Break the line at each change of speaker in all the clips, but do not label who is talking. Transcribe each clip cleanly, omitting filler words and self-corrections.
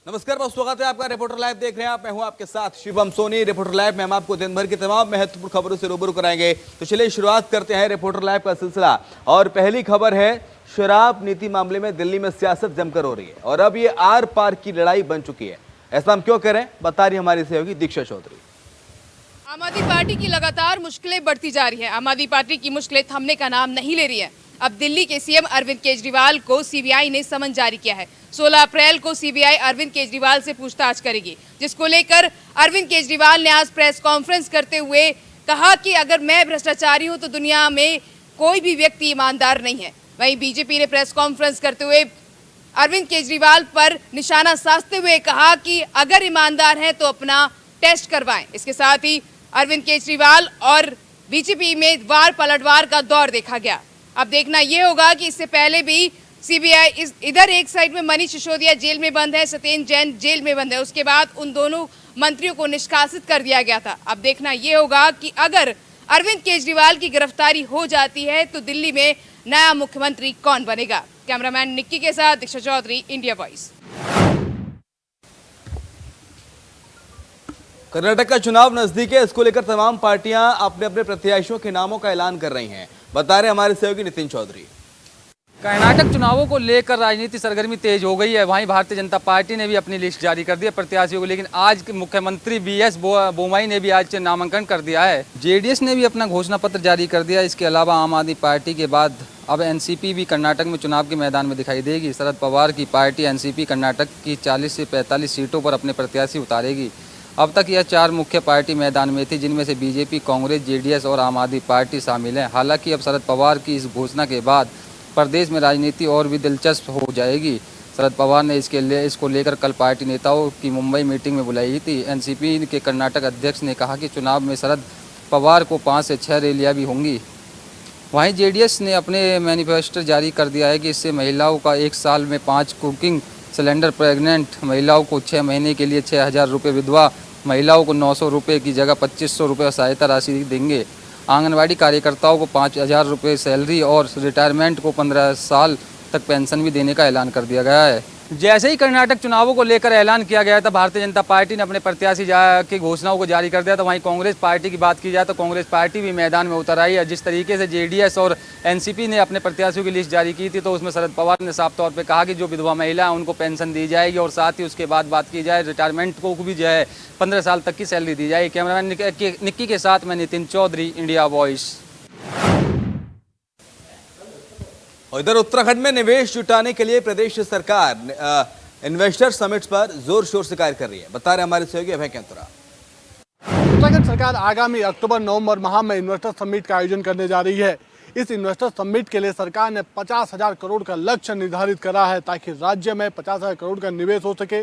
नमस्कार, बहुत स्वागत है आपका रिपोर्टर लाइव देख रहे हैं आप। मैं हूं आपके साथ शिवम सोनी। रिपोर्टर लाइव में हम आपको दिन भर की तमाम महत्वपूर्ण खबरों से रूबरू कराएंगे। तो चलिए शुरुआत करते हैं रिपोर्टर लाइव का सिलसिला। और पहली खबर है, शराब नीति मामले में दिल्ली में सियासत जमकर हो रही है और अब ये आर पार की लड़ाई बन चुकी है। ऐसा हम क्यों करें, बता रही हमारी सहयोगी दीक्षा चौधरी।
आम आदमी पार्टी की लगातार मुश्किलें बढ़ती जा रही हैं। आम आदमी पार्टी की मुश्किलें थमने का नाम नहीं ले रही हैं। अब दिल्ली के सीएम अरविंद केजरीवाल को सीबीआई ने समन जारी किया है। 16 अप्रैल को सीबीआई अरविंद केजरीवाल से पूछताछ करेगी, जिसको लेकर अरविंद केजरीवाल ने आज प्रेस कॉन्फ्रेंस करते हुए कहा कि अगर मैं भ्रष्टाचारी हूं तो दुनिया में कोई भी व्यक्ति ईमानदार नहीं है। वहीं बीजेपी ने प्रेस कॉन्फ्रेंस करते हुए अरविंद केजरीवाल पर निशाना साधते हुए कहा कि अगर ईमानदार हैं तो अपना टेस्ट करवाएं। इसके साथ ही अरविंद केजरीवाल और बीजेपी में वार पलटवार का दौर देखा गया। अब देखना यह होगा कि इससे पहले भी सीबीआई इधर एक साइड में मनीष सिसोदिया जेल में बंद है, सत्येंद्र जैन जेल में बंद है। उसके बाद उन दोनों मंत्रियों को निष्कासित कर दिया गया था। अब देखना यह होगा कि अगर अरविंद केजरीवाल की गिरफ्तारी हो जाती है तो दिल्ली में नया मुख्यमंत्री कौन बनेगा। कैमरामैन निक्की के साथ दीक्षा चौधरी, इंडिया वॉइस।
कर्नाटक का चुनाव नजदीक है, इसको लेकर तमाम पार्टियां अपने अपने प्रत्याशियों के नामों का ऐलान कर रही हैं। बता रहे हमारे सहयोगी नितिन चौधरी।
कर्नाटक चुनावों को लेकर राजनीति सरगर्मी तेज हो गई है। वहीं भारतीय जनता पार्टी ने भी अपनी लिस्ट जारी कर दी है प्रत्याशियों को, लेकिन आज के मुख्यमंत्री बीएस बोमई ने भी आज नामांकन कर दिया है। जेडीएस ने भी अपना घोषणा पत्र जारी कर दिया। इसके अलावा आम आदमी पार्टी के बाद अब एनसीपी भी कर्नाटक में चुनाव के मैदान में दिखाई देगी। शरद पवार की पार्टी एनसीपी कर्नाटक की 40 से 45 सीटों पर अपने प्रत्याशी उतारेगी। अब तक यह 4 मुख्य पार्टी मैदान में थी, जिनमें से बीजेपी, कांग्रेस, जेडीएस और आम आदमी पार्टी शामिल हैं। हालांकि अब शरद पवार की इस घोषणा के बाद प्रदेश में राजनीति और भी दिलचस्प हो जाएगी। शरद पवार ने इसको लेकर कल पार्टी नेताओं की मुंबई मीटिंग में बुलाई थी। एनसीपी के कर्नाटक अध्यक्ष ने कहा कि चुनाव में शरद पवार को 5 से 6 रैलियाँ भी होंगी। वहीं जेडीएस ने अपने मैनिफेस्टो जारी कर दिया है कि इससे महिलाओं का 1 साल में 5 कुकिंग सिलेंडर, प्रेग्नेंट महिलाओं को 6 महीने के लिए 6,000 रुपये, विधवा महिलाओं को 900 रुपये की जगह 2500 रुपये सहायता राशि देंगे। आंगनवाड़ी कार्यकर्ताओं को 5,000 रुपये सैलरी और रिटायरमेंट को 15 साल तक पेंशन भी देने का ऐलान कर दिया गया है। जैसे ही कर्नाटक चुनावों को लेकर ऐलान किया गया था, भारतीय जनता पार्टी ने अपने प्रत्याशी की घोषणाओं को जारी कर दिया था। वहीं कांग्रेस पार्टी की बात की जाए तो कांग्रेस पार्टी भी मैदान में उतर आई है। जिस तरीके से जेडीएस और एनसीपी ने अपने प्रत्याशियों की लिस्ट जारी की थी, तो उसमें शरद पवार ने साफ तौर पर कहा कि जो विधवा महिला है उनको पेंशन दी जाएगी और साथ ही उसके बाद बात की जाए रिटायरमेंट को भी जो है 15 साल तक की सैलरी दी जाएगी। कैमरामैन निक्की के साथ मैं नितिन चौधरी, इंडिया वॉइस।
और इधर उत्तराखंड में निवेश जुटाने के लिए प्रदेश सरकार इन्वेस्टर समिट पर जोर शोर से कार्य कर रही है। बता रहे हमारे सहयोगी अभय कैंतुरा।
उत्तराखंड सरकार आगामी अक्टूबर-नवंबर माह में इन्वेस्टर समिट का आयोजन करने जा रही है। इस इन्वेस्टर समिट के लिए सरकार ने 50,000 करोड़ का लक्ष्य निर्धारित करा है, ताकि राज्य में 50,000 करोड़ का निवेश हो सके,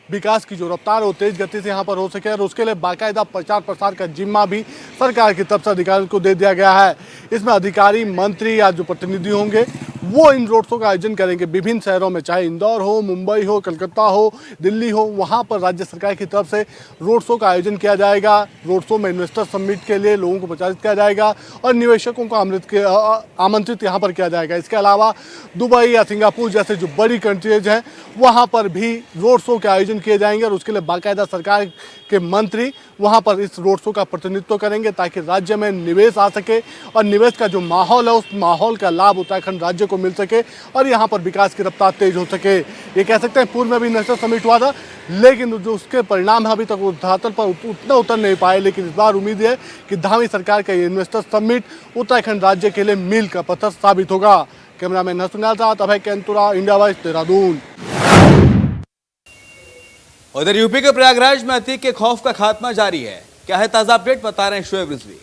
विकास की जो रफ्तार हो तेज गति से यहाँ पर हो सके। और उसके लिए बाकायदा प्रचार प्रसार का जिम्मा भी सरकार की तरफ से अधिकारियों को दे दिया गया है। इसमें अधिकारी, मंत्री या जो प्रतिनिधि होंगे वो इन रोड शो का आयोजन करेंगे विभिन्न शहरों में, चाहे इंदौर हो, मुंबई हो, कलकत्ता हो, दिल्ली हो। वहाँ पर राज्य सरकार की तरफ से रोड शो का आयोजन किया जाएगा। रोड शो में इन्वेस्टर समिट के लिए लोगों को प्रचारित किया जाएगा और निवेशकों को आमंत्रित यहाँ पर किया जाएगा। इसके अलावा दुबई या सिंगापुर जैसे जो बड़ी कंट्रीज हैं वहाँ पर भी रोड शो के आयोजन किए जाएंगे और उसके लिए बाकायदा सरकार के मंत्री वहाँ पर इस रोड शो का प्रतिनिधित्व करेंगे, ताकि राज्य में निवेश आ सके और निवेश का जो माहौल है उस माहौल का लाभ उत्तराखंड राज्य को मिल सके और यहाँ पर विकास की रफ्तार तेज हो सके। ये कह सकते हैं पूर्व में भी इन्वेस्टर समिट हुआ था, लेकिन जो उसके परिणाम है अभी तक धरातल पर उतना उतर नहीं पाए। लेकिन इस बार उम्मीद है कि धामी सरकार का ये इन्वेस्टर समिट उत्तराखंड राज्य के लिए मील का पत्थर साबित होगा। कैमरामैन नसुनिया साथ अभय कैंतुरा, इंडिया वॉइस, देहरादून।
उधर यूपी के प्रयागराज में अतीक के खौफ का खात्मा जारी है। क्या है ताजा अपडेट, बता रहे हैं शोएब रिजवी।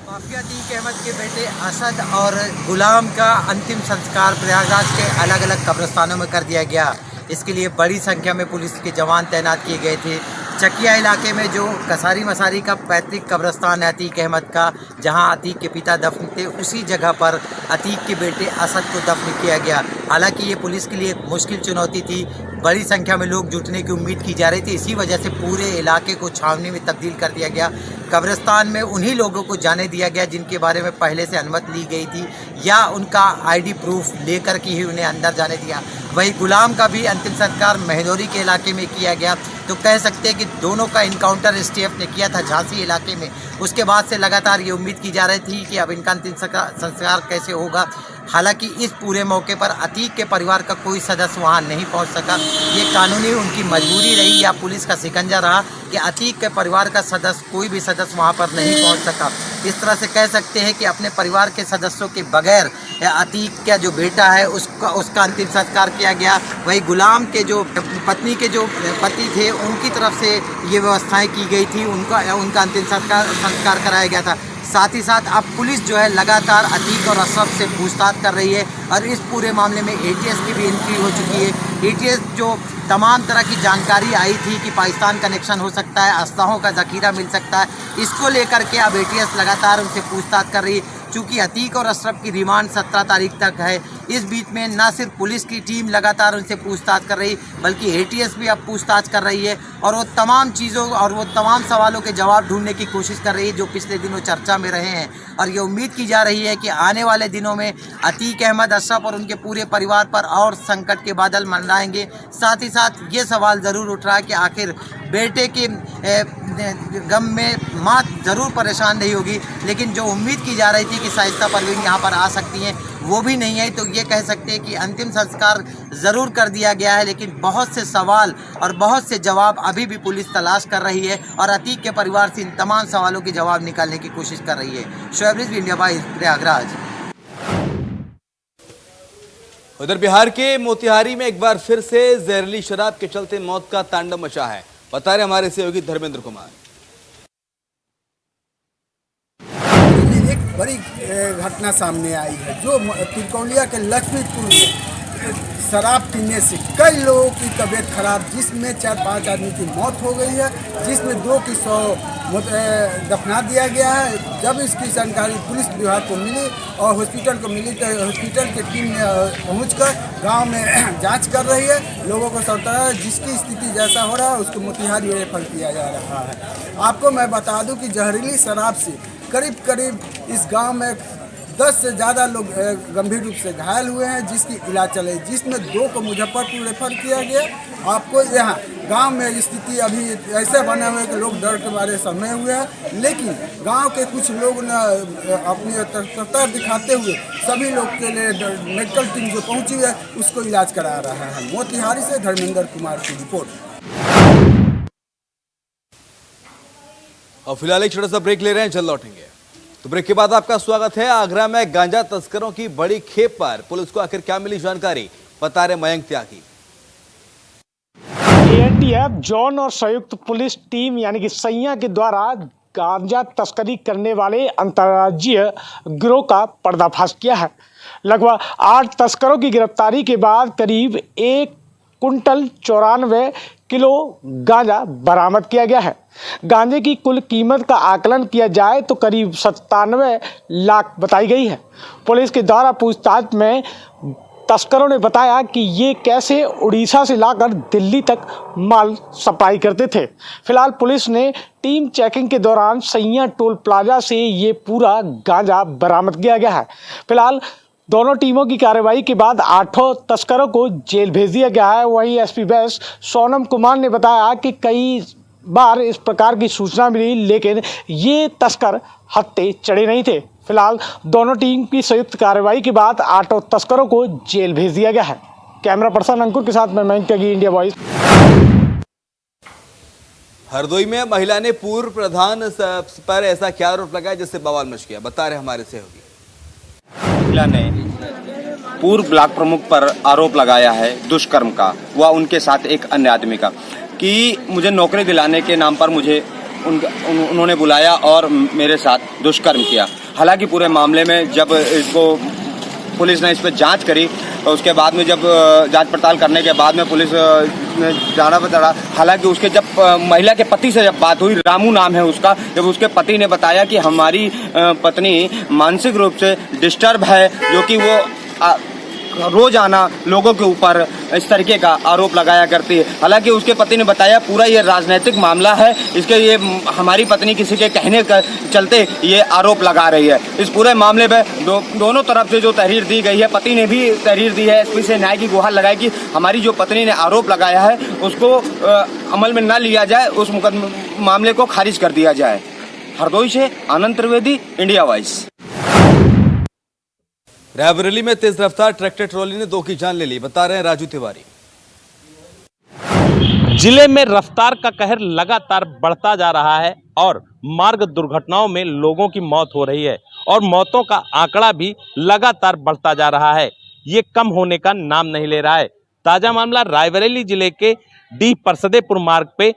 माफिया अतीक अहमद के बेटे असद और गुलाम का अंतिम संस्कार प्रयागराज के अलग अलग कब्रिस्तानों में कर दिया गया। इसके लिए बड़ी संख्या में पुलिस के जवान तैनात किए गए थे। चकिया इलाके में जो कसारी मसारी का पैतृक कब्रिस्तान है अतीक अहमद का, जहां अतीक के पिता दफन थे, उसी जगह पर अतीक के बेटे असद को दफन किया गया। हालांकि ये पुलिस के लिए एक मुश्किल चुनौती थी। बड़ी संख्या में लोग जुटने की उम्मीद की जा रही थी। इसी वजह से पूरे इलाके को छावनी में तब्दील कर दिया गया। कब्रिस्तान में उन्हीं लोगों को जाने दिया गया जिनके बारे में पहले से अनुमति ली गई थी या उनका आईडी प्रूफ लेकर के ही उन्हें अंदर जाने दिया। वही गुलाम का भी अंतिम संस्कार महदौरी के इलाके में किया गया। तो कह सकते हैं कि दोनों का इनकाउंटर STF ने किया था झांसी इलाके में। उसके बाद से लगातार ये उम्मीद की जा रही थी कि अब इनका अंतिम संस्कार कैसे होगा। हालांकि इस पूरे मौके पर अतीक के परिवार का कोई सदस्य वहां नहीं पहुंच सका। ये कानूनी उनकी मजबूरी रही या पुलिस का शिकंजा रहा कि अतीक के परिवार का सदस्य कोई भी सदस्य वहां पर नहीं पहुंच सका। इस तरह से कह सकते हैं कि अपने परिवार के सदस्यों के बगैर अतीक का जो बेटा है उसका अंतिम संस्कार किया गया। वही गुलाम के जो पत्नी के जो पति थे उनकी तरफ से ये व्यवस्थाएं की गई थी, उनका अंतिम संस्कार कराया गया था। साथ ही साथ अब पुलिस जो है लगातार अतीक और अशरफ से पूछताछ कर रही है और इस पूरे मामले में ATS की भी एंट्री हो चुकी है। ATS जो तमाम तरह की जानकारी आई थी कि पाकिस्तान कनेक्शन हो सकता है, असलहों का ज़ख़ीरा मिल सकता है, इसको लेकर के अब ATS लगातार उनसे पूछताछ कर रही है। चूँकि अतीक और अशरफ की रिमांड 17 तारीख तक है, इस बीच में न सिर्फ पुलिस की टीम लगातार उनसे पूछताछ कर रही बल्कि ATS भी अब पूछताछ कर रही है और वो तमाम चीज़ों और वो तमाम सवालों के जवाब ढूंढने की कोशिश कर रही है जो पिछले दिनों चर्चा में रहे हैं। और ये उम्मीद की जा रही है कि आने वाले दिनों में अतीक अहमद, अशरफ और उनके पूरे परिवार पर और संकट के बादल मंडराएंगे। साथ ही साथ ये सवाल ज़रूर उठ रहा है कि आखिर बेटे के गम में माँ ज़रूर परेशान नहीं होगी, लेकिन जो उम्मीद की जा रही थी कि शाइस्ता परवीन यहाँ पर आ सकती हैं वो भी नहीं आई। तो ये कह सकते हैं कि अंतिम संस्कार ज़रूर कर दिया गया है, लेकिन बहुत से सवाल और बहुत से जवाब अभी भी पुलिस तलाश कर रही है और अतीक के परिवार से इन तमाम सवालों के जवाब निकालने की कोशिश कर रही है। Shoaib Rizvi, India wise, Prayagraj.
उधर बिहार के मोतिहारी में एक बार फिर से जहरीली शराब के चलते मौत का तांडव मचा है। बता रहे हमारे सहयोगी धर्मेंद्र कुमार।
एक बड़ी घटना सामने आई है जो तिरकौलिया के लक्ष्मीपुर में शराब पीने से कई लोगों की तबीयत खराब, जिसमें 4-5 आदमी की मौत हो गई है, जिसमें 2 की 100 दफना दिया गया है। जब इसकी जानकारी पुलिस विभाग को मिली और हॉस्पिटल को मिली तो हॉस्पिटल की टीम ने पहुंचकर गांव में जांच कर रही है। लोगों को बताया जिसकी स्थिति जैसा हो रहा है उसको मोतिहारी रेफर किया जा रहा है। आपको मैं बता दूं कि जहरीली शराब से करीब इस गांव में 10 से ज़्यादा लोग गंभीर रूप से घायल हुए हैं, जिसकी इलाज चले, जिसमें 2 को मुजफ्फरपुर रेफर किया गया। आपको यहाँ गांव में स्थिति अभी ऐसे बने हुए कि लोग डर के मारे समय हुए हैं, लेकिन गांव के कुछ लोग न अपनी तत्परता दिखाते हुए सभी लोग के लिए मेडिकल टीम जो पहुँची है उसको इलाज करा रहा है। मोतिहारी से धर्मेंद्र कुमार की रिपोर्ट।
और फिलहाल एक छोटा सा ब्रेक ले रहे हैं, जल्द लौटेंगे। तो ब्रेक के बाद आपका स्वागत है। आगरा में गांजा तस्करों की बड़ी खेप पर पुलिस को आखिर क्या मिली जानकारी, बता रहे मयंक त्यागी।
ANDF जॉन और संयुक्त पुलिस टीम यानी कि सैया के द्वारा गांजा तस्करी करने वाले अंतर्राज्यीय गिरोह का पर्दाफाश किया है। लगभग 8 तस्करों की गिरफ्तारी के बाद करीब 1 कुंटल 94 किलो गांजा बरामद किया गया है। गांजे की कुल कीमत का आकलन किया जाए तो करीब 97 लाख बताई गई है। पुलिस के द्वारा पूछताछ में तस्करों ने बताया कि ये कैसे उड़ीसा से लाकर दिल्ली तक माल सप्लाई करते थे। फिलहाल पुलिस ने टीम चेकिंग के दौरान सैया टोल प्लाजा से ये पूरा गांजा बरामद किया गया है। फिलहाल दोनों टीमों की कार्रवाई के बाद 8 तस्करों को जेल भेज दिया गया है। वहीं SP वेस्ट सोनम कुमार ने बताया कि कई बार इस प्रकार की सूचना मिली, लेकिन ये तस्कर हत्थे चढ़े नहीं थे। फिलहाल दोनों टीम की संयुक्त कार्रवाई के बाद 8 तस्करों को जेल भेज दिया गया है। कैमरा पर्सन अंकुर के साथ मैं मयंक त्यागी, इंडिया वॉइस।
हरदोई में महिला ने पूर्व प्रधान पर ऐसा क्या आरोप लगाया जिससे बवाल मच गया, बता रहे हमारे सहयोगी।
महिला ने पूर्व ब्लॉक प्रमुख पर आरोप लगाया है दुष्कर्म का, व उनके साथ एक अन्य आदमी का, कि मुझे नौकरी दिलाने के नाम पर मुझे उन्होंने बुलाया और मेरे साथ दुष्कर्म किया। हालांकि पूरे मामले में जब इसको पुलिस ने इस पर जांच करी और उसके बाद में जब जांच पड़ताल करने के बाद में पुलिस ने जाना बताया। हालांकि उसके जब महिला के पति से जब बात हुई, रामू नाम है उसका, जब उसके पति ने बताया कि हमारी पत्नी मानसिक रूप से डिस्टर्ब है, जो कि वो रोजाना लोगों के ऊपर इस तरीके का आरोप लगाया करती है। हालांकि उसके पति ने बताया पूरा ये राजनीतिक मामला है, इसके ये हमारी पत्नी किसी के कहने के चलते ये आरोप लगा रही है। इस पूरे मामले में दोनों तरफ से जो तहरीर दी गई है, पति ने भी तहरीर दी है, एसपी से न्याय की गुहार लगाई कि हमारी जो पत्नी ने आरोप लगाया है उसको अमल में न लिया जाए, उस मामले को खारिज कर दिया जाए। हरदोई से आनंद त्रिवेदी, इंडिया वॉइस।
रायबरेली में तेज रफ्तार ट्रैक्टर ट्रॉली ने 2 की जान ले ली, बता रहे हैं राजू तिवारी।
जिले में रफ्तार का कहर लगातार बढ़ता जा रहा है और मार्ग दुर्घटनाओं में लोगों की मौत हो रही है और मौतों का आंकड़ा भी लगातार बढ़ता जा रहा है। ये कम होने का नाम नहीं ले रहा है। ताजा मामला रायबरेली जिले के डी परसदेपुर मार्ग पे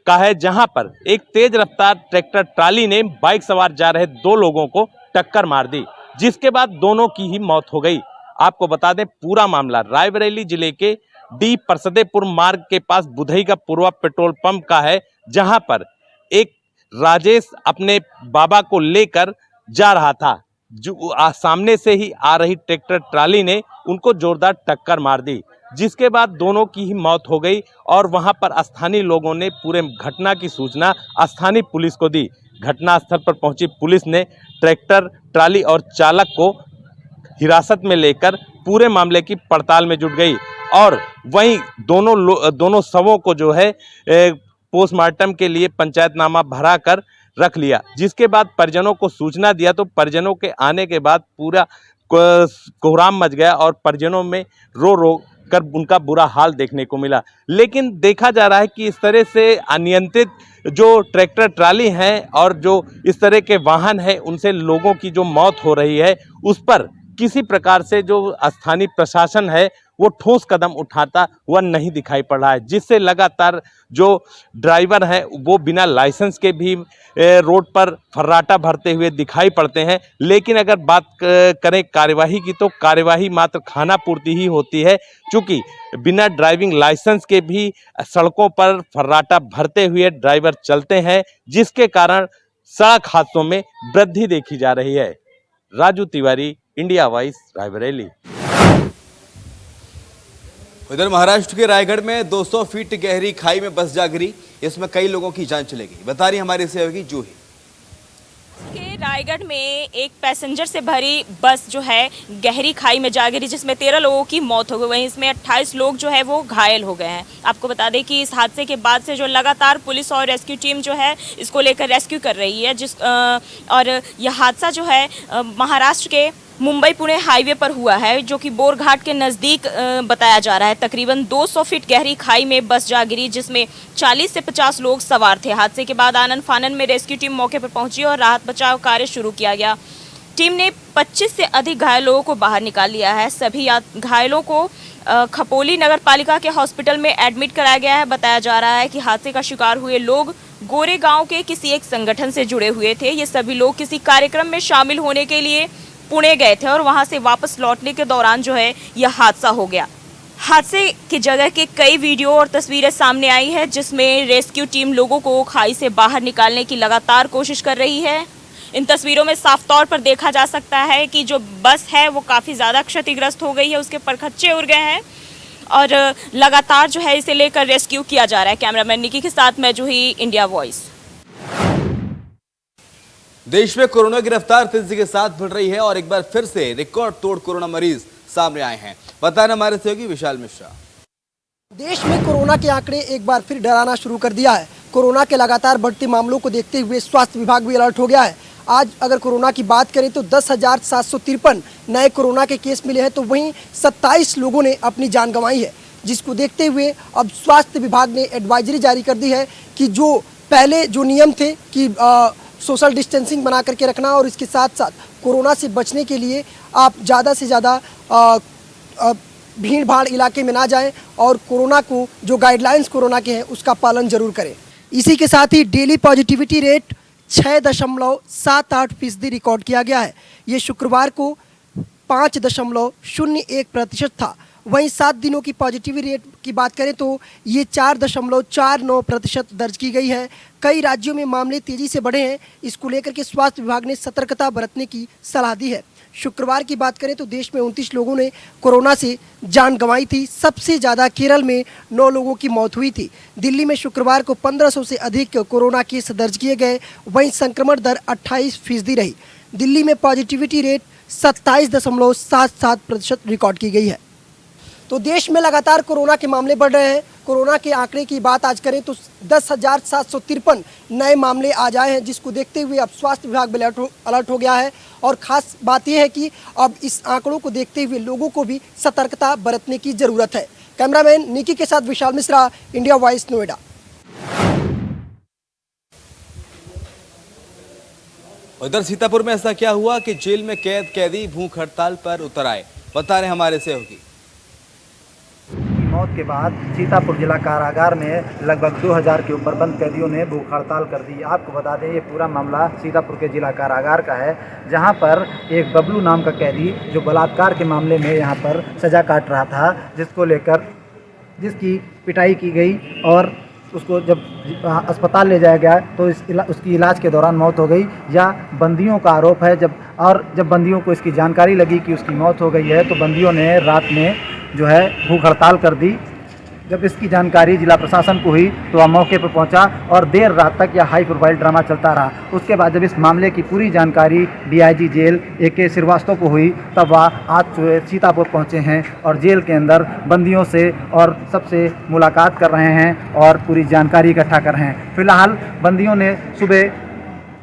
का है, जहां पर एक तेज रफ्तार ट्रैक्टर ट्राली ने बाइक सवार जा रहे 2 लोगों को टक्कर मार दी, जिसके बाद दोनों की ही मौत हो गई। आपको बता दें पूरा मामला रायबरेली जिले के डी परसदेपुर मार्ग के पास बुधई का पूर्वा पेट्रोल पंप का है, जहां पर एक राजेश अपने बाबा को लेकर जा रहा था। जो सामने से ही आ रही ट्रैक्टर ट्राली ने उनको जोरदार टक्कर मार दी, जिसके बाद दोनों की ही मौत हो गई और वहां पर स्थानीय लोगों ने पूरे घटना की सूचना स्थानीय पुलिस को दी। घटनास्थल पर पहुंची पुलिस ने ट्रैक्टर ट्राली और चालक को हिरासत में लेकर पूरे मामले की पड़ताल में जुट गई और वहीं दोनों शवों को जो है पोस्टमार्टम के लिए पंचायतनामा भरा कर रख लिया, जिसके बाद परिजनों को सूचना दिया तो परिजनों के आने के बाद पूरा कोहराम मच गया और परिजनों में रो कर उनका बुरा हाल देखने को मिला। लेकिन देखा जा रहा है कि इस तरह से अनियंत्रित जो ट्रैक्टर ट्राली हैं और जो इस तरह के वाहन हैं उनसे लोगों की जो मौत हो रही है उस पर किसी प्रकार से जो स्थानीय प्रशासन है वो ठोस कदम उठाता हुआ नहीं दिखाई पड़ रहा है, जिससे लगातार जो ड्राइवर हैं वो बिना लाइसेंस के भी रोड पर फर्राटा भरते हुए दिखाई पड़ते हैं। लेकिन अगर बात करें कार्यवाही की तो कार्यवाही मात्र खाना पूर्ति ही होती है, क्योंकि बिना ड्राइविंग लाइसेंस के भी सड़कों पर फर्राटा भरते हुए ड्राइवर चलते हैं, जिसके कारण सड़क हादसों में वृद्धि देखी जा रही है। Raju Tiwari, India voice, Raebareli.
उधर महाराष्ट्र के रायगढ़ में 200 फीट गहरी खाई में बस जा गिरी, इसमें कई लोगों की जान चली गई, बता रही हमारी सहयोगी जूही।
के रायगढ़ में एक पैसेंजर से भरी बस जो है गहरी खाई में जा गिरी, जिसमें 13 लोगों की मौत हो गई। वहीं इसमें 28 लोग जो है वो घायल हो गए हैं। आपको बता दें कि इस हादसे के बाद से जो लगातार पुलिस और रेस्क्यू टीम जो है इसको लेकर रेस्क्यू कर रही है, और यह हादसा जो है महाराष्ट्र के मुंबई पुणे हाईवे पर हुआ है, जो कि बोरघाट के नज़दीक बताया जा रहा है। तकरीबन 200 फीट गहरी खाई में बस जा गिरी, जिसमें 40 से 50 लोग सवार थे। हादसे के बाद आनन फानन में रेस्क्यू टीम मौके पर पहुंची और राहत बचाव कार्य शुरू किया गया। टीम ने 25 से अधिक घायल लोगों को बाहर निकाल लिया है। सभी घायलों को खपोली नगर पालिका के हॉस्पिटल में एडमिट कराया गया है। बताया जा रहा है कि हादसे का शिकार हुए लोग गोरे गाँव के किसी एक संगठन से जुड़े हुए थे। ये सभी लोग किसी कार्यक्रम में शामिल होने के लिए पुणे गए थे और वहां से वापस लौटने के दौरान जो है यह हादसा हो गया। हादसे की जगह के कई वीडियो और तस्वीरें सामने आई है, जिसमें रेस्क्यू टीम लोगों को खाई से बाहर निकालने की लगातार कोशिश कर रही है। इन तस्वीरों में साफ तौर पर देखा जा सकता है कि जो बस है वो काफ़ी ज़्यादा क्षतिग्रस्त हो गई है, उसके परखच्चे उड़ गए हैं और लगातार जो है इसे लेकर रेस्क्यू किया जा रहा है। कैमरामैन निकी के साथ मैं जूही, इंडिया वॉइस।
देश में कोरोना की रफ्तार तेजी के साथ बढ़ रही है और एक बार फिर से रिकॉर्ड तोड़ कोरोना मरीज सामने आए हैं, बताना हमारे सहयोगी विशाल मिश्रा।
देश में कोरोना के आंकड़े एक बार फिर डराना शुरू कर दिया है। कोरोना के लगातार बढ़ते मामलों को देखते हुए स्वास्थ्य विभाग भी अलर्ट हो गया है। आज अगर कोरोना की बात करें तो 10,753 नए कोरोना के केस मिले हैं, तो वहीं 27 लोगों ने अपनी जान गंवाई है, जिसको देखते हुए अब स्वास्थ्य विभाग ने एडवाइजरी जारी कर दी है कि जो पहले जो नियम थे कि सोशल डिस्टेंसिंग बना करके रखना और इसके साथ साथ कोरोना से बचने के लिए आप ज़्यादा से ज़्यादा भीड़ भाड़ इलाके में ना जाएं और कोरोना को जो गाइडलाइंस कोरोना के हैं उसका पालन जरूर करें। इसी के साथ ही डेली पॉजिटिविटी रेट 6.78% रिकॉर्ड किया गया है। ये शुक्रवार को 5.01% था। वहीं 7 दिनों की पॉजिटिविटी रेट की बात करें तो ये 4.49% दर्ज की गई है। कई राज्यों में मामले तेज़ी से बढ़े हैं। इसको लेकर के स्वास्थ्य विभाग ने सतर्कता बरतने की सलाह दी है। शुक्रवार की बात करें तो देश में 29 लोगों ने कोरोना से जान गंवाई थी। सबसे ज़्यादा केरल में 9 लोगों की मौत हुई थी। दिल्ली में शुक्रवार को 1500 से अधिक कोरोना केस दर्ज किए गए। वहीं संक्रमण दर 28% रही। दिल्ली में पॉजिटिविटी रेट 27.77% रिकॉर्ड की गई है। तो देश में लगातार कोरोना के मामले बढ़ रहे हैं। कोरोना के आंकड़े की बात आज करें तो 10,753 नए मामले आज आए हैं, जिसको देखते हुए अब स्वास्थ्य विभाग भी अलर्ट हो गया है। और खास बात यह है कि अब इस आंकड़ों को देखते हुए लोगों को भी सतर्कता बरतने की जरूरत है। कैमरामैन निकी के साथ विशाल मिश्रा, इंडिया वॉइस, नोएडा।
उधर सीतापुर में ऐसा क्या हुआ कि जेल में कैदी भूख हड़ताल पर उतर आए, बता रहे हमारे सहयोगी।
मौत के बाद सीतापुर जिला कारागार में लगभग 2000 के ऊपर बंद कैदियों ने भूख हड़ताल कर दी। आपको बता दें, ये पूरा मामला सीतापुर के जिला कारागार का है, जहां पर एक बबलू नाम का कैदी जो बलात्कार के मामले में यहां पर सजा काट रहा था, जिसको लेकर जिसकी पिटाई की गई और उसको जब अस्पताल ले जाया गया तो उसकी इलाज के दौरान मौत हो गई। या बंदियों का आरोप है जब बंदियों को इसकी जानकारी लगी कि उसकी मौत हो गई है तो बंदियों ने रात में जो है भूख हड़ताल कर दी। जब इसकी जानकारी जिला प्रशासन को हुई तो वह मौके पर पहुंचा और देर रात तक यह हाई प्रोफाइल ड्रामा चलता रहा। उसके बाद जब इस मामले की पूरी जानकारी डीआईजी जेल AK श्रीवास्तव को हुई तब वह आज सीतापुर पहुंचे हैं और जेल के अंदर बंदियों से और सबसे मुलाकात कर रहे हैं और पूरी जानकारी इकट्ठा कर रहे हैं। फिलहाल बंदियों ने सुबह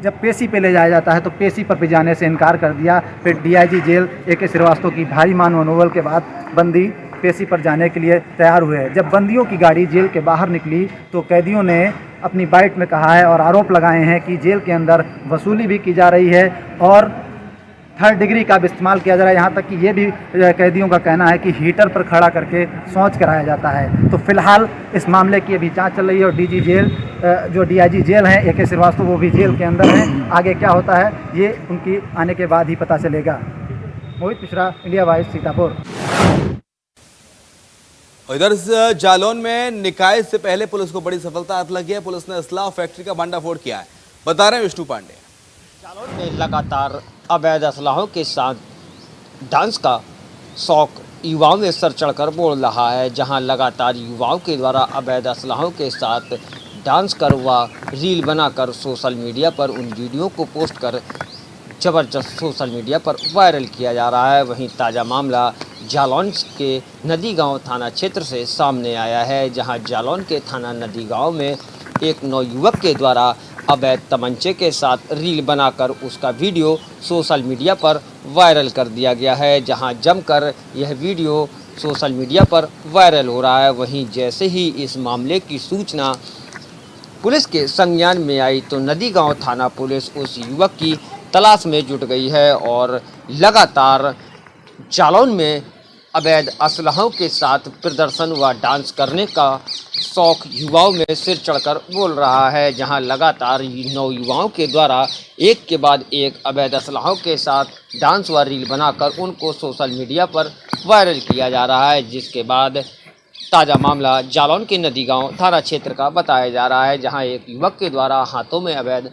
जब पेशी पे ले जाया जाता है तो पेशी पर जाने से इनकार कर दिया। फिर डीआईजी जेल AK श्रीवास्तव की भारी मान मनोबल के बाद बंदी पेशी पर जाने के लिए तैयार हुए। जब बंदियों की गाड़ी जेल के बाहर निकली तो कैदियों ने अपनी बाइट में कहा है और आरोप लगाए हैं कि जेल के अंदर वसूली भी की जा रही है और 3rd डिग्री का भी इस्तेमाल किया जा रहा है। यहाँ तक कि ये भी कैदियों का कहना है कि हीटर पर खड़ा करके शौच कराया जाता है। तो फिलहाल इस मामले की अभी जांच चल रही है और डीआईजी जेल हैं AK श्रीवास्तव, वो भी जेल के अंदर हैं। आगे क्या होता है ये उनकी आने के बाद ही पता चलेगा। मोहित मिश्रा, इंडिया वॉइस, सीतापुर।
इधर जालौन में निकाय से पहले पुलिस को बड़ी सफलता हाथ लगी है। पुलिस ने असलाह फैक्ट्री का भंडाफोड़ किया है, बता रहे हैं विष्णु पांडे।
जालौन में लगातार अवैध असलाहों के साथ डांस का शौक युवाओं में सर चढ़कर बोल रहा है, जहां लगातार युवाओं के द्वारा अवैध असलाहों के साथ डांस कर व रील बनाकर सोशल मीडिया पर उन वीडियो को पोस्ट कर ज़बरदस्त सोशल मीडिया पर वायरल किया जा रहा है। वहीं ताज़ा मामला जालौन के नदी गांव थाना क्षेत्र से सामने आया है, जहां जालौन के थाना नदी गांव में एक नौयुवक के द्वारा अवैध तमंचे के साथ रील बनाकर उसका वीडियो सोशल मीडिया पर वायरल कर दिया गया है, जहां जमकर यह वीडियो सोशल मीडिया पर वायरल हो रहा है। वहीं जैसे ही इस मामले की सूचना पुलिस के संज्ञान में आई तो नदी गांव थाना पुलिस उस युवक की तलाश में जुट गई है और लगातार जालौन में अवैध असलहों के साथ प्रदर्शन व डांस करने का शौक युवाओं में सिर चढ़कर बोल रहा है, जहां लगातार 9 युवाओं के द्वारा एक के बाद एक अवैध असलहों के साथ डांस व रील बनाकर उनको सोशल मीडिया पर वायरल किया जा रहा है। जिसके बाद ताज़ा मामला जालौन के नदी गांव थाना क्षेत्र का बताया जा रहा है, जहां एक युवक के द्वारा हाथों में अवैध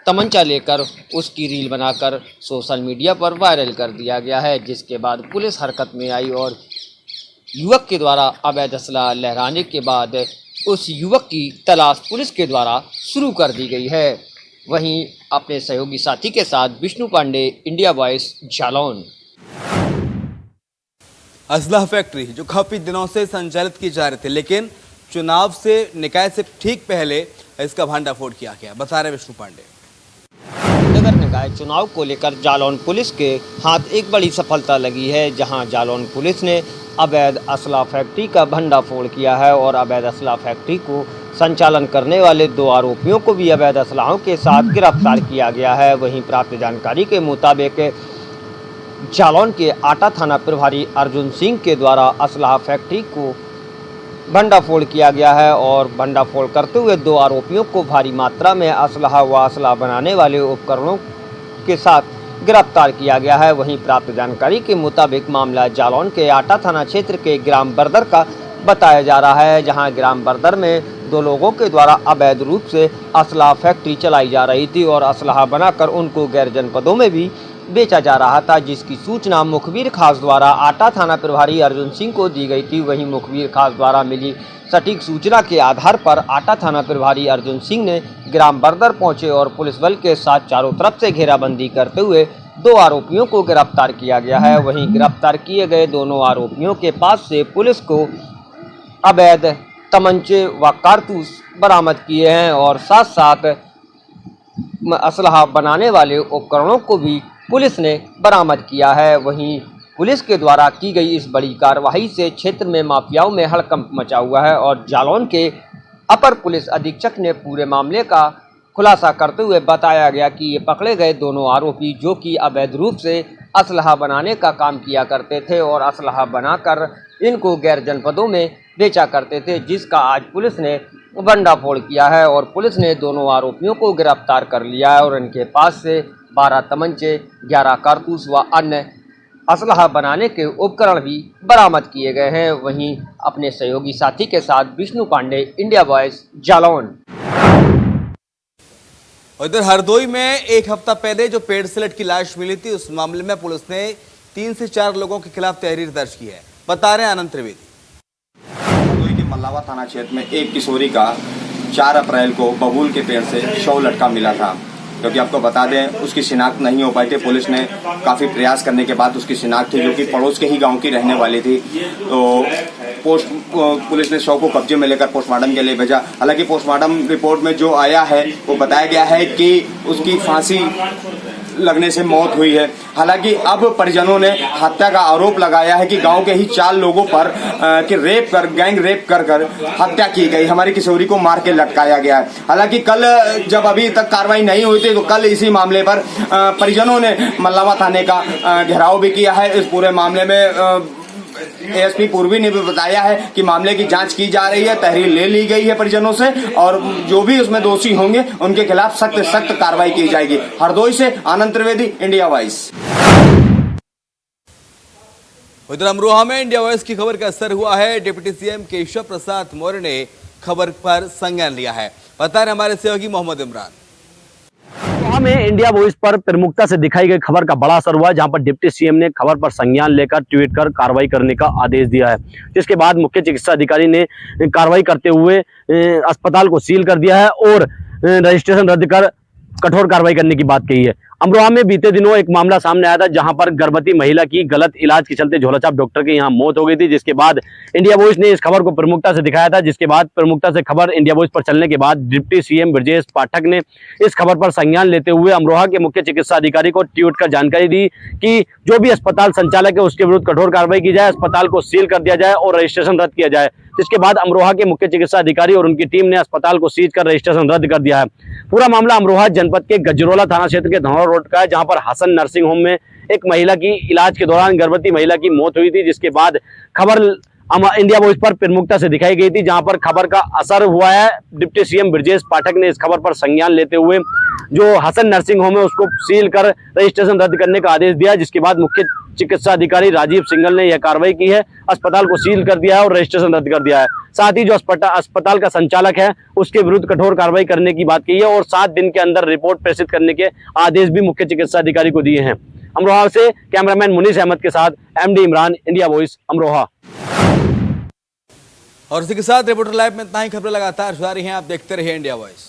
तमंचा लेकर उसकी रील बनाकर सोशल मीडिया पर वायरल कर दिया गया है। जिसके बाद पुलिस हरकत में आई और युवक के द्वारा अवैध असला लहराने के बाद उस युवक की तलाश पुलिस के द्वारा शुरू कर दी गई है। वहीं अपने सहयोगी साथी के साथ विष्णु पांडे, इंडिया वॉइस, जालौन।
असलाह फैक्ट्री जो काफी दिनों से संचालित की जा रही थी, लेकिन चुनाव से निकाय से ठीक पहले इसका भंडाफोड़ किया गया, बता रहे विष्णु पांडे।
नगर निकाय चुनाव को लेकर जालौन पुलिस के हाथ एक बड़ी सफलता लगी है, जहां जालौन पुलिस ने अवैध असला फैक्ट्री का भंडाफोड़ किया है और अवैध असला फैक्ट्री को संचालन करने वाले 2 आरोपियों को भी अवैध असलाहों के साथ गिरफ्तार किया गया है। वहीं प्राप्त जानकारी के मुताबिक जालौन के आटा थाना प्रभारी अर्जुन सिंह के द्वारा असलाह फैक्ट्री को भंडाफोड़ किया गया है और भंडाफोड़ करते हुए 2 आरोपियों को भारी मात्रा में असलाह व असलाह बनाने वाले उपकरणों के साथ गिरफ्तार किया गया है। वहीं प्राप्त जानकारी के मुताबिक मामला जालौन के आटा थाना क्षेत्र के ग्राम बरदर का बताया जा रहा है, जहां ग्राम बरदर में 2 लोगों के द्वारा अवैध रूप से असलाह फैक्ट्री चलाई जा रही थी और असलाह बनाकर उनको गैर जनपदों में भी बेचा जा रहा था, जिसकी सूचना मुखबिर खास द्वारा आटा थाना प्रभारी अर्जुन सिंह को दी गई थी। वहीं मुखबिर खास द्वारा मिली सटीक सूचना के आधार पर आटा थाना प्रभारी अर्जुन सिंह ने ग्राम बरदर पहुंचे और पुलिस बल के साथ चारों तरफ से घेराबंदी करते हुए 2 आरोपियों को गिरफ्तार किया गया है। वहीं गिरफ्तार किए गए दोनों आरोपियों के पास से पुलिस को अवैध तमंचे व कारतूस बरामद किए हैं और साथ साथ असलहा बनाने वाले उपकरणों को भी पुलिस ने बरामद किया है। वहीं पुलिस के द्वारा की गई इस बड़ी कार्रवाई से क्षेत्र में माफियाओं में हड़कंप मचा हुआ है और जालौन के अपर पुलिस अधीक्षक ने पूरे मामले का खुलासा करते हुए बताया गया कि ये पकड़े गए दोनों आरोपी जो कि अवैध रूप से असलहा बनाने का काम किया करते थे और असलहा बनाकर इनको गैर जनपदों में बेचा करते थे, जिसका आज पुलिस ने भंडाफोड़ किया है और पुलिस ने दोनों आरोपियों को गिरफ्तार कर लिया है और इनके पास से 12 तमंचे, 11 कारतूस व अन्य असलहा बनाने के उपकरण भी बरामद किए गए हैं। वहीं अपने सहयोगी साथी के साथ विष्णु पांडे, इंडिया वॉइस, जालौन।
उधर हरदोई में एक हफ्ता पहले जो पेड़ स्लेट की लाश मिली थी, उस मामले में पुलिस ने 3 से 4 लोगों के खिलाफ तहरीर दर्ज की है। बता रहे हैं आनंद त्रिवेदी।
हरदोई के मल्लावा थाना क्षेत्र में एक किशोरी का 4 अप्रैल को बबूल के पेड़ से शव लटका मिला था, क्योंकि आपको बता दें उसकी शिनाख्त नहीं हो पाई थी। पुलिस ने काफ़ी प्रयास करने के बाद उसकी शिनाख्त थी, जो कि पड़ोस के ही गांव की रहने वाली थी। तो पुलिस ने शव को कब्जे में लेकर पोस्टमार्टम के लिए भेजा। हालांकि पोस्टमार्टम रिपोर्ट में जो आया है वो बताया गया है कि उसकी फांसी लगने से मौत हुई है। हालांकि अब परिजनों ने हत्या का आरोप लगाया है कि गांव के ही 4 लोगों पर गैंग रेप कर हत्या की गई, हमारी किशोरी को मार के लटकाया गया है। हालांकि कल जब अभी तक कार्रवाई नहीं हुई थी तो कल इसी मामले पर परिजनों ने मल्लावा थाने का घेराव भी किया है। इस पूरे मामले में एएसपी पूर्वी ने भी बताया है कि मामले की जांच की जा रही है, तहरीर ले ली गई है परिजनों से और जो भी उसमें दोषी होंगे उनके खिलाफ सख्त कार्रवाई की जाएगी। हरदोई से आनंद त्रिवेदी, इंडिया वॉइस।
उधर अमरोहा में इंडिया वॉइस की खबर का असर हुआ है। डिप्टी सीएम केशव प्रसाद मौर्य ने खबर पर संज्ञान लिया है। बता रहे हमारे सहयोगी मोहम्मद इमरान।
में इंडिया वॉइस पर प्रमुखता से दिखाई गई खबर का बड़ा असर हुआ, जहां पर डिप्टी सीएम ने खबर पर संज्ञान लेकर ट्वीट कर कार्रवाई करने का आदेश दिया है, जिसके बाद मुख्य चिकित्सा अधिकारी ने कार्रवाई करते हुए अस्पताल को सील कर दिया है और रजिस्ट्रेशन रद्द कर कठोर कार्रवाई करने की बात कही है। अमरोहा में बीते दिनों एक मामला सामने आया था, जहां पर गर्भवती महिला की गलत इलाज के चलते झोलाछाप डॉक्टर के यहां मौत हो गई थी, जिसके बाद इंडिया वॉइस ने इस खबर को प्रमुखता से दिखाया था। जिसके बाद प्रमुखता से खबर इंडिया वॉइस पर चलने के बाद डिप्टी सीएम ब्रजेश पाठक ने इस खबर पर संज्ञान लेते हुए अमरोहा के मुख्य चिकित्सा अधिकारी को ट्वीट कर जानकारी दी कि जो भी अस्पताल संचालक है उसके विरुद्ध कठोर कार्रवाई की जाए, अस्पताल को सील कर दिया जाए और रजिस्ट्रेशन रद्द किया जाए। जिसके बाद अमरोहा के मुख्य चिकित्सा अधिकारी और उनकी टीम ने अस्पताल को सीज कर रजिस्ट्रेशन रद्द कर दिया है। पूरा मामला अमरोहा जनपद के गजरोला थाना क्षेत्र के धनौरा रोड का है, जहां पर हसन नर्सिंग होम में एक महिला की इलाज के दौरान गर्भवती महिला की मौत हुई थी, जिसके बाद खबर इंडिया वॉइस पर प्रमुखता से दिखाई गई थी, जहां पर खबर का असर हुआ है। डिप्टी सीएम ब्रजेश पाठक ने इस खबर पर संज्ञान लेते हुए जो हसन नर्सिंग होम है उसको सील कर रजिस्ट्रेशन रद्द करने का आदेश दिया, जिसके बाद मुख्य चिकित्सा अधिकारी राजीव सिंगल ने यह कार्रवाई की है, अस्पताल को सील कर दिया है और रजिस्ट्रेशन रद्द कर दिया है। साथ ही जो अस्पताल का संचालक है उसके विरुद्ध कठोर कार्रवाई करने की बात की है और 7 दिन के अंदर रिपोर्ट प्रेषित करने के आदेश भी मुख्य चिकित्सा अधिकारी को दिए हैं। अमरोहा से कैमरामैन मुनीस अहमद के साथ MD Imran, India voice, Amroha.
और इसी के साथ रिपोर्टर लाइव में इतना ही। खबरें लगातार जारी हैं, आप देखते रहिए इंडिया वॉइस।